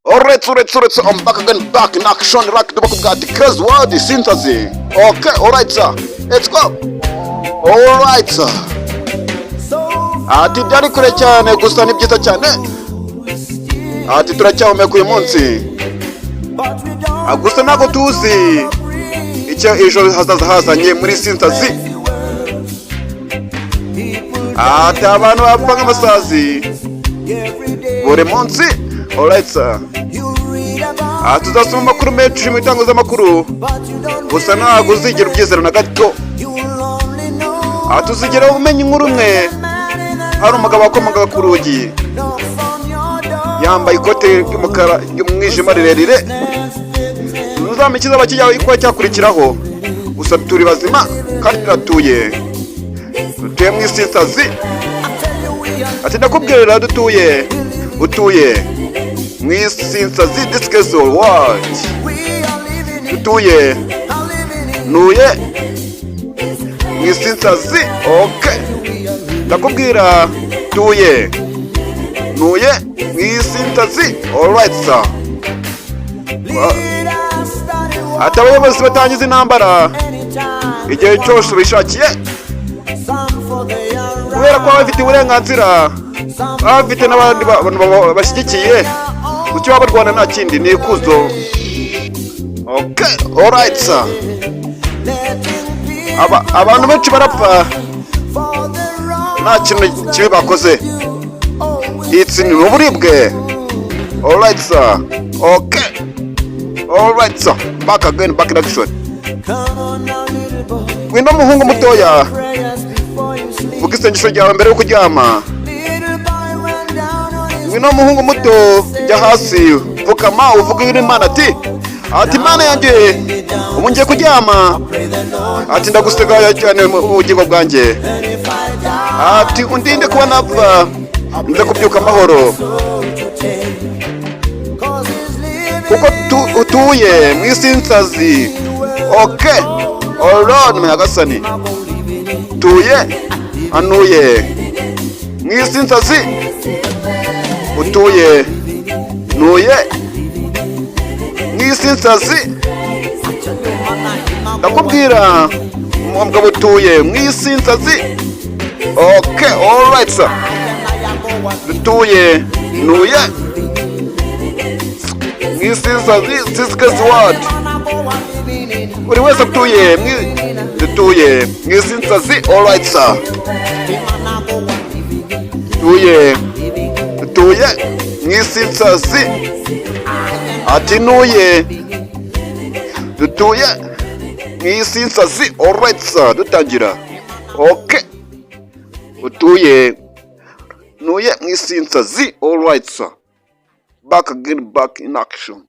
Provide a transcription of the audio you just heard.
Alright, I'm back again, back in action, rock the book of God, the crazy word, the synthesis. Okay, alright sir, let's go. Alright sir. Ati byari kure cyane gusa ni byiza cyane. Ati turacyahumeka uyu munsi. Gusa ntabwo tuzi icyo ejo hazaza hazanye muri synthesis. Ati abantu bapfa nk'amasazi buri munsi. Alright sir. Tuzasoma amakuru menshi mu itangazamakuru gusa ntabwo uzigera ubyizera na gato. Tuzigera umenya inkuru umwe. Hari umugabo wakomaga ku rugi yambaye ikote ry'umukara ry'umwijima rirerire. Ntuzamenye abakijya iko cyakurikiraho. Gusa turi bazima kandi turatuye mu synthesis. Ati ndakubwira utuye mu synthesis discuss what utuye nuye mu synthesis. Okay, ndakubwira tuye nuye mu synthesis. Alright sir. Ati abayobozi batangiza intambara igihe cyose bishakiye kubera ko bafite uburenganzira, bafite n'abandi bashyigikiye icyo babarwana nta kindi ni ikuzo. Okay, alright sir. Abantu benshi barapfa nta kintu kibi bakoze. It's ni uburibwe. Alright sir. Okay, alright sir. Back again, back in action. Wino muhungu mutoya, vuga isengesho ryawe mbere yo kuryama. Wino muhungu muto, jya hasi vukama uvuga ibintu Imana ati Imana yanjye ubu ngiye kuryama. Ati ndagusega cyane mu bugingo bwanjye. Ati undinde kuba napfa, nze kubyuka amahoro kuko utuye mu synthesis. Okay, alright Nyagasani. Tuye anuye mu synthesis. Utuye nuye mu synthesis. Ndakubwira umugabo utuye mu synthesis. Okay, alright sir. Utuye nuye mu synthesis. Discuss what buri wese utuye mu synthesis. Alright sir. Tuye mu synthesis. Ati nuye dutuye mu synthesis. Alright sir, dutangira. Okay, utuye nuye mu synthesis. Alright sir. Back again, back in action.